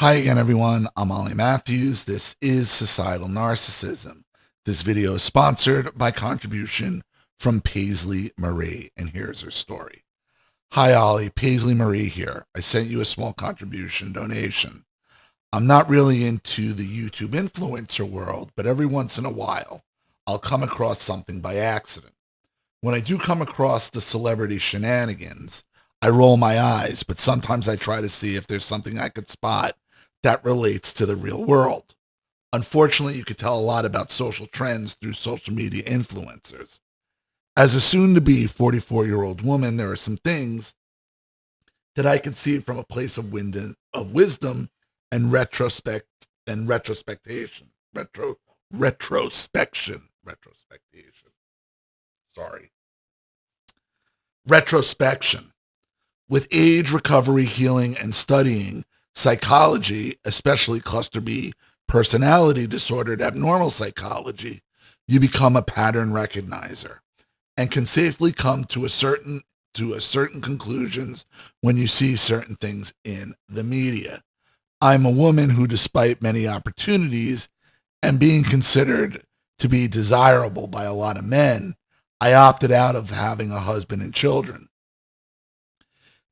Hi again, everyone. I'm olliemathews. This is Societal Narcissism. This video is sponsored by contribution from Paisley Marie, and here's her story. Hi, Ollie. Paisley Marie here. I sent you a small contribution donation. I'm not really into the YouTube influencer world, but every once in a while, I'll come across something by accident. When I do come across the celebrity shenanigans, I roll my eyes, but sometimes I try to see if there's something I could spot that relates to the real world. Unfortunately, you could tell a lot about social trends through social media influencers. As a soon-to-be 44-year-old woman, there are some things that I can see from a place of wisdom and retrospection. Retrospection. With age, recovery, healing, and studying psychology, especially cluster B personality disordered abnormal psychology, you become a pattern recognizer and can safely come to a certain conclusions when you see certain things in the media. I'm a woman who, despite many opportunities and being considered to be desirable by a lot of men, I opted out of having a husband and children.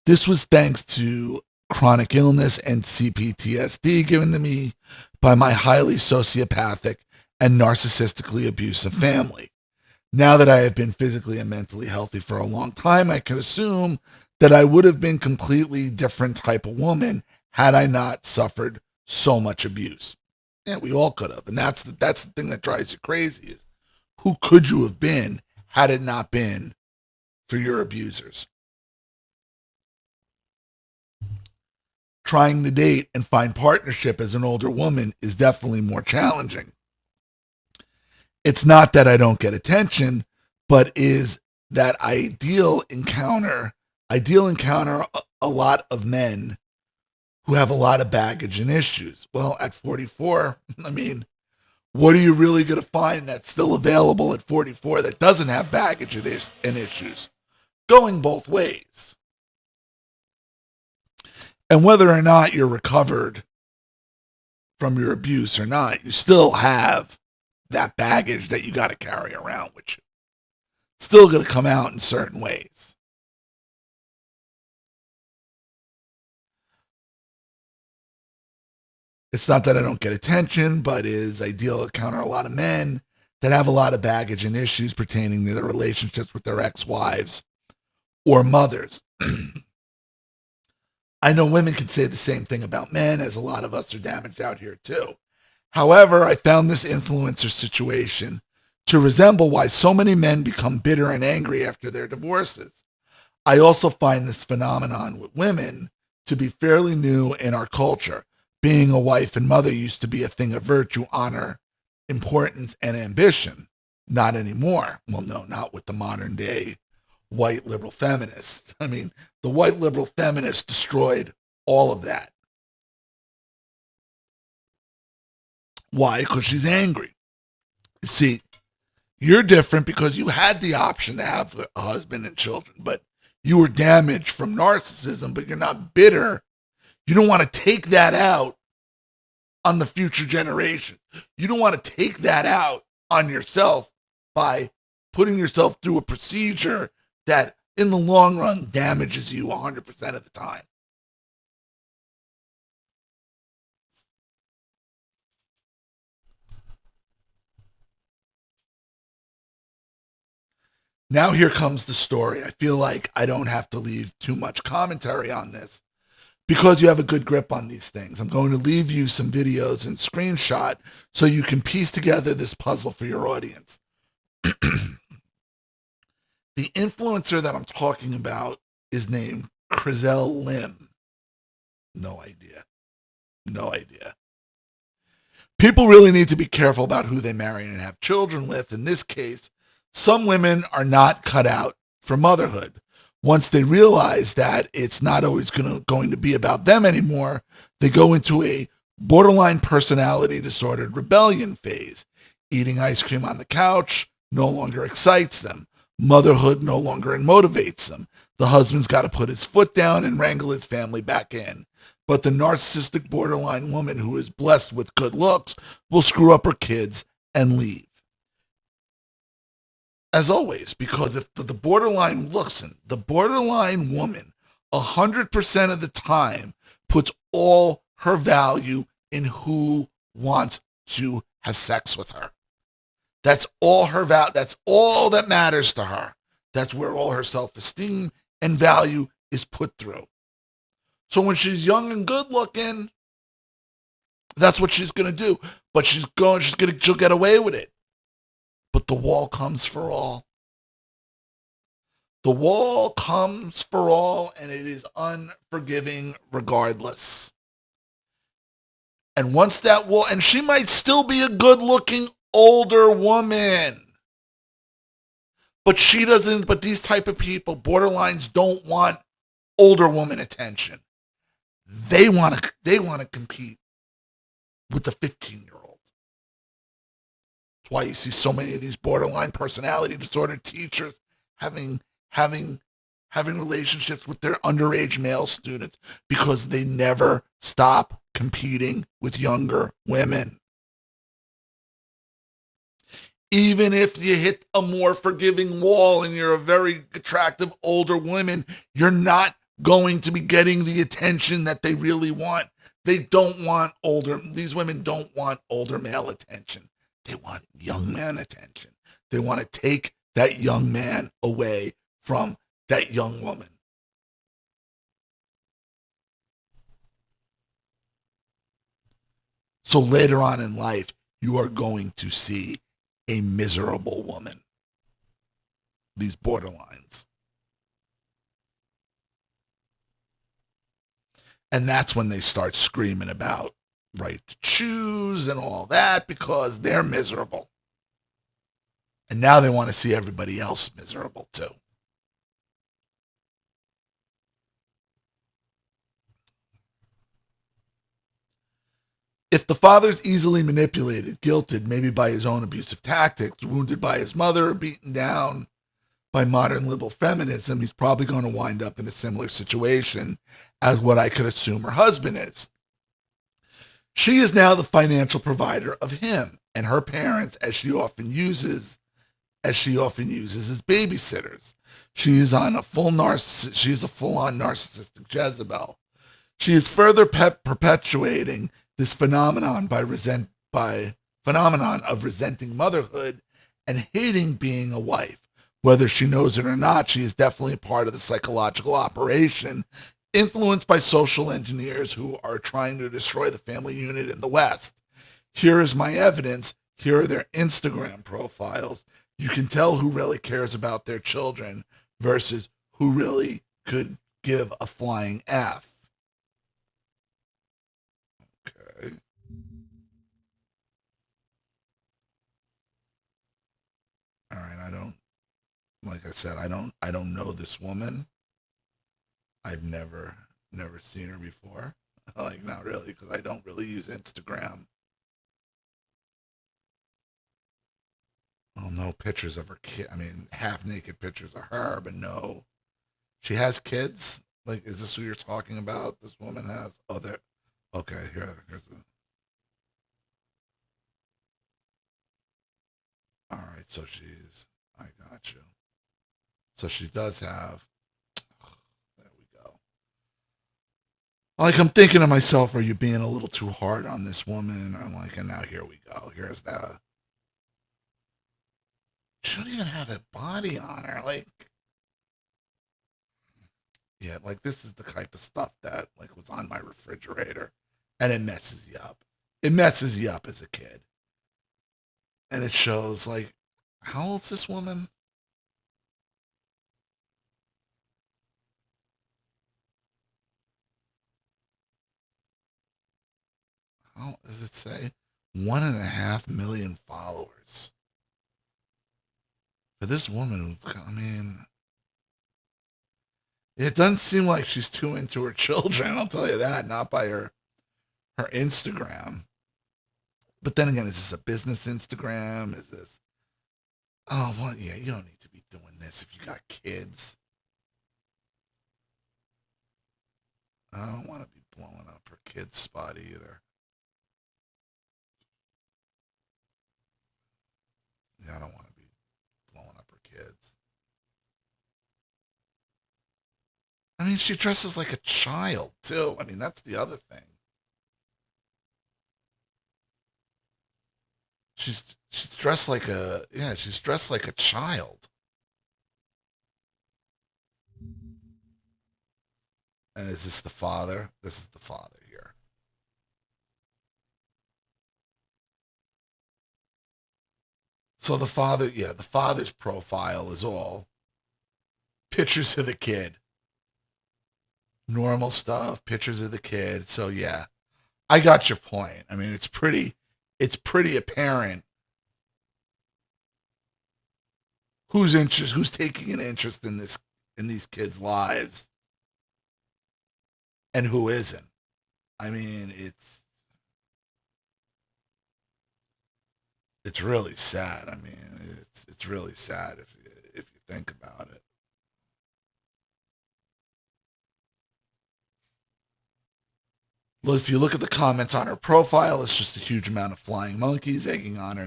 This was thanks to chronic illness and CPTSD given to me by my highly sociopathic and narcissistically abusive family. Now that I have been physically and mentally healthy for a long time, I can assume that I would have been completely different type of woman had I not suffered so much abuse. Yeah, we all could have. And that's the thing that drives you crazy is who could you have been had it not been for your abusers? Trying to date and find partnership as an older woman is definitely more challenging. It's not that I don't get attention, but is that ideal encounter a lot of men who have a lot of baggage and issues. Well, at 44, what are you really going to find that's still available at 44 that doesn't have baggage and issues? Going both ways. And whether or not you're recovered from your abuse or not, you still have that baggage that you got to carry around with you. It's still going to come out in certain ways. It's not that I don't get attention, but is ideal to encounter a lot of men that have a lot of baggage and issues pertaining to their relationships with their ex-wives or mothers. I know women can say the same thing about men, as a lot of us are damaged out here too. However, I found this influencer situation to resemble why so many men become bitter and angry after their divorces. I also find this phenomenon with women to be fairly new in our culture. Being a wife and mother used to be a thing of virtue, honor, importance, and ambition. Not anymore. Well, no, not with the modern day white liberal feminists. The white liberal feminists destroyed all of that. Why? Because she's angry. See, you're different because you had the option to have a husband and children, but you were damaged from narcissism, but you're not bitter. You don't want to take that out on the future generation. You don't want to take that out on yourself by putting yourself through a procedure that in the long run damages you 100% of the time. Now here comes the story. I feel like I don't have to leave too much commentary on this because you have a good grip on these things. I'm going to leave you some videos and screenshot so you can piece together this puzzle for your audience. The influencer that I'm talking about is named Zelle Lim. No idea. People really need to be careful about who they marry and have children with. In this case, some women are not cut out for motherhood. Once they realize that it's not always going to be about them anymore, they go into a borderline personality disordered rebellion phase. Eating ice cream on the couch no longer excites them. Motherhood no longer motivates them. The husband's got to put his foot down and wrangle his family back in. But the narcissistic borderline woman who is blessed with good looks will screw up her kids and leave. As always, because if the borderline the borderline woman 100% of the time puts all her value in who wants to have sex with her. That's all her value. That's all that matters to her. That's where all her self-esteem and value is put through. So when she's young and good looking, that's what she's going to do. But she'll get away with it. But the wall comes for all. The wall comes for all, and it is unforgiving regardless. And once that wall, and she might still be a good-looking older woman. But she doesn't, but these type of people, borderlines, don't want older woman attention. They want to compete with the 15-year-old. That's why you see so many of these borderline personality disorder teachers having relationships with their underage male students because they never stop competing with younger women. Even if you hit a more forgiving wall and you're a very attractive older woman, you're not going to be getting the attention that they really want. These women don't want older male attention. They want young man attention. They want to take that young man away from that young woman. So later on in life, you are going to see a miserable woman. These borderlines. And that's when they start screaming about right to choose and all that because they're miserable. And now they want to see everybody else miserable too. If the father's easily manipulated, guilted, maybe by his own abusive tactics, wounded by his mother, beaten down by modern liberal feminism, he's probably going to wind up in a similar situation as what I could assume her husband is. She is now the financial provider of him and her parents, as she often uses as babysitters. She is a full-on narcissistic Jezebel. She is further perpetuating this phenomenon phenomenon of resenting motherhood and hating being a wife. Whether she knows it or not, she is definitely a part of the psychological operation influenced by social engineers who are trying to destroy the family unit in the West. Here is my evidence. Here are their Instagram profiles. You can tell who really cares about their children versus who really could give a flying F. Okay. All right, like I said, I don't know this woman. I've never seen her before. Like, not really, because I don't really use Instagram. Oh, no pictures of her kid. I mean, half naked pictures of her, but no. She has kids? Like, is this who you're talking about? This woman has? Oh, there. Okay, here's a. All right, so I got you. So she does have, there we go. Like, I'm thinking to myself, are you being a little too hard on this woman? I'm like, and now here we go. Here's that. She don't even have a body on her. Like, yeah, like this is the type of stuff that like was on my refrigerator and it messes you up. It messes you up as a kid. And it shows like, how old's this woman? How does it say? 1.5 million followers. For this woman, I mean, it doesn't seem like she's too into her children. I'll tell you that. Not by her Instagram. But then again, is this a business Instagram? Is this? Oh well, yeah. You don't need to be doing this if you got kids. I don't want to be blowing up her kid's spot either. Yeah, I don't want to be blowing up her kids. I mean, she dresses like a child too. I mean, that's the other thing. She's dressed like a she's dressed like a child. And is this the father? This is the father here. So the father, yeah, the father's profile is all pictures of the kid, normal stuff, pictures of the kid. So yeah, I got your point. I mean, it's pretty apparent who's taking an interest in these kids' lives and who isn't. I mean, it's really sad. I mean, it's really sad if you think about it. Well, if you look at the comments on her profile, it's just a huge amount of flying monkeys egging on her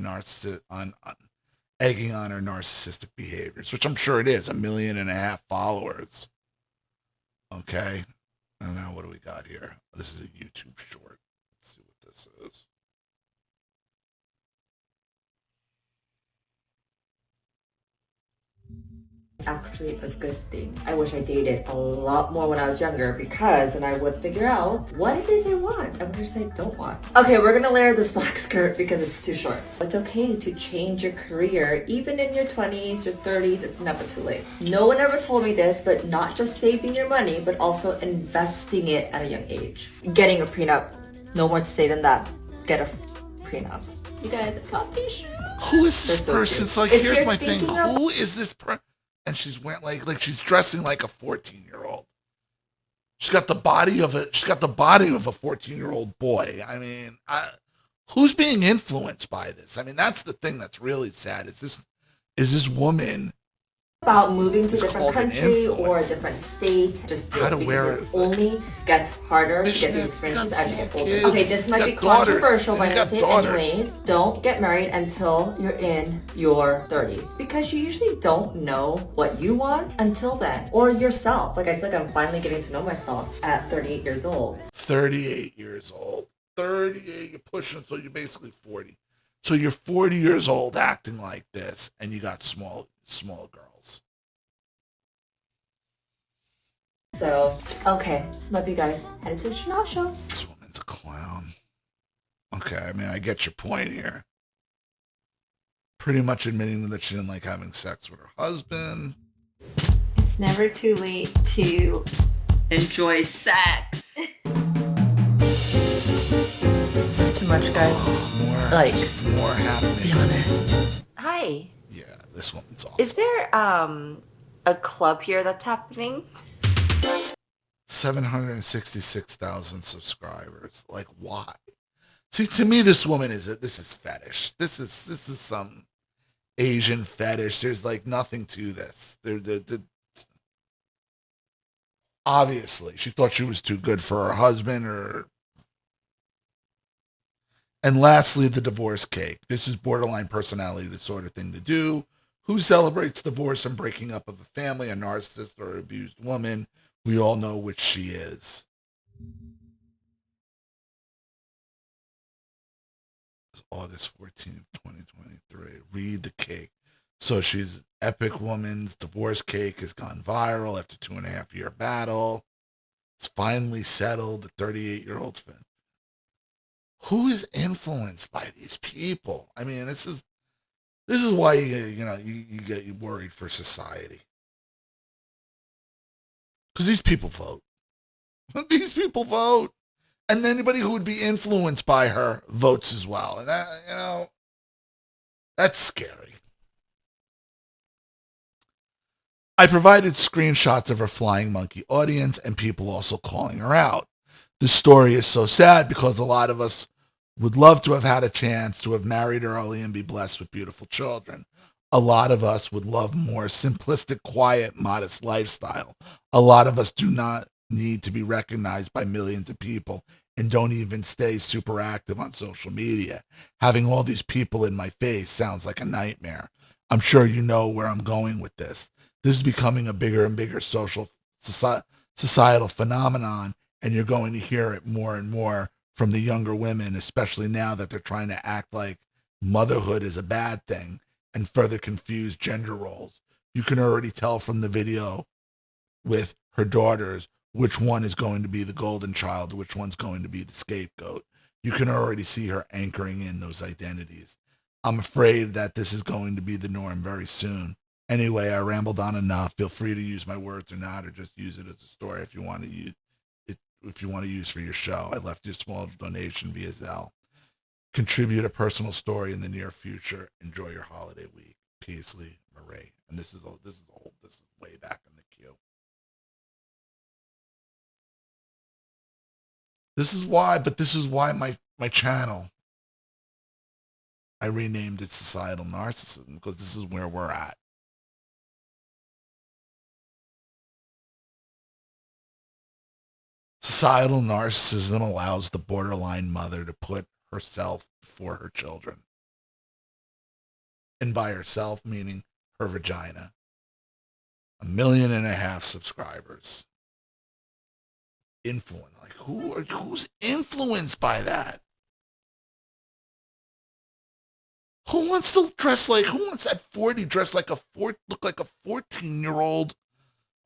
egging on her narcissistic behaviors, which I'm sure it is. 1.5 million followers. Okay. And now what do we got here? This is a YouTube short. Let's see what this is. Actually a good thing. I wish I dated a lot more when I was younger because then I would figure out what it is I want and what it is I don't want. Okay, we're gonna layer this black skirt because it's too short. It's okay to change your career even in your 20s, your 30s, it's never too late. No one ever told me this, but not just saving your money, but also investing it at a young age. Getting a prenup. No more to say than that. Get a prenup. You guys, I got these shoes. Who is this They're so person? cute. It's like, If here's you're my thing. thinking of- Who is this person? And she's went like she's dressing like a 14-year-old. She's got the body of a 14-year-old boy. I mean, who's being influenced by this? I mean, that's the thing that's really sad. Is this woman about moving to a It's different called an country or a influencer. different state, just do How it to because wear it it. only gets harder to get Missionary, these experiences you got as you get small older. kids, Okay, this might you be got daughters, controversial, and but you I'm got gonna say it daughters. anyways. Don't get married until you're in your 30s because you usually don't know what you want until then, or yourself. Like I feel like I'm finally getting to know myself at 38 years old. 38 years old? 38, you're pushing, so you're basically 40. So you're 40 years old acting like this, and you got small girls. So, okay, love you guys. Headed to the Chanel show. This woman's a clown. Okay, I mean, I get your point here. Pretty much admitting that she didn't like having sex with her husband. It's never too late to enjoy sex. This is too much, guys. Just more happening. Be honest. Hi. Yeah, this woman's awful. Is there a club here that's happening? 766,000 subscribers. Like, why? See, to me, this woman this is fetish. This is some Asian fetish. There's like nothing to this. Obviously, she thought she was too good for her husband, And lastly, the divorce cake. This is borderline personality disorder thing to do. Who celebrates divorce and breaking up of a family? A narcissist or abused woman. We all know which she is. It's August 14th, 2023. Read the cake. So she's epic woman's divorce cake has gone viral after 2.5-year battle. It's finally settled. The 38-year-old's been. Who is influenced by these people? I mean, this is why you get worried for society. Because these people vote. These people vote. And anybody who would be influenced by her votes as well. And that, that's scary. I provided screenshots of her flying monkey audience and people also calling her out. The story is so sad because a lot of us would love to have had a chance to have married early and be blessed with beautiful children. A lot of us would love more simplistic, quiet, modest lifestyle. A lot of us do not need to be recognized by millions of people and don't even stay super active on social media. Having all these people in my face sounds like a nightmare. I'm sure you know where I'm going with this. This is becoming a bigger and bigger societal phenomenon, and you're going to hear it more and more from the younger women, especially now that they're trying to act like motherhood is a bad thing and further confuse gender roles. You can already tell from the video with her daughters which one is going to be the golden child, which one's going to be the scapegoat. You can already see her anchoring in those identities. I'm afraid that this is going to be the norm very soon. Anyway, I rambled on enough. Feel free to use my words or not, or just use it as a story if you want to use it. If you want to use for your show, I left you a small donation via Zelle. Contribute a personal story in the near future. Enjoy your holiday week. Paisley Marie. And this is old. This is way back in the queue. This is why my channel, I renamed it Societal Narcissism, because this is where we're at. Societal narcissism allows the borderline mother to put herself before her children. And by herself, meaning her vagina. 1.5 million subscribers. Influence. Like who's influenced by that? Who wants that 40 dressed like look like a 14-year-old,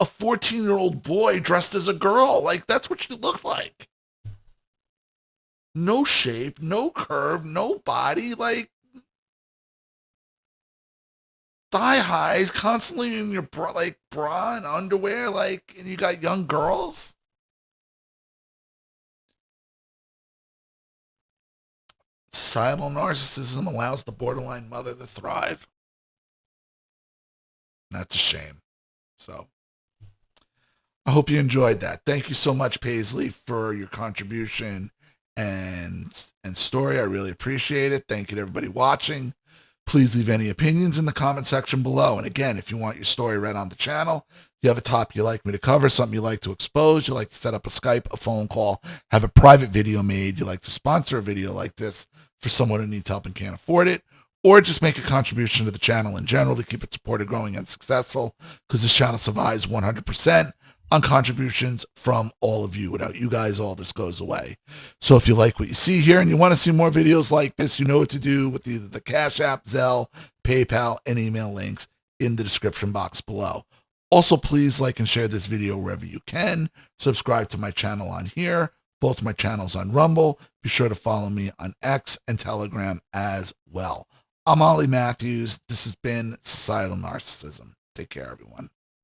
a 14-year-old boy dressed as a girl? Like, that's what she looked like. No shape, no curve, no body, like thigh highs constantly in your bra and underwear, like, and you got young girls. Societal narcissism allows the borderline mother to thrive. That's a shame. So I hope you enjoyed that. Thank you so much, Paisley, for your contribution and story. I really appreciate it. Thank you to everybody watching. Please leave any opinions in the comment section below. And again, if you want your story read on the channel, you have a topic you like me to cover, something you like to expose, you like to set up a Skype, a phone call, have a private video made, you like to sponsor a video like this for someone who needs help and can't afford it, or just make a contribution to the channel in general to keep it supported, growing, and successful, because this channel survives 100% on contributions from all of you. Without you guys, all this goes away. So if you like what you see here and you want to see more videos like this, you know what to do with either the Cash App, Zelle, PayPal, and email links in the description box below. Also, please like and share this video wherever you can. Subscribe to my channel on here, both my channels on Rumble. Be sure to follow me on X and Telegram as well. I'm Ollie Matthews. This has been Societal Narcissism. Take care, everyone.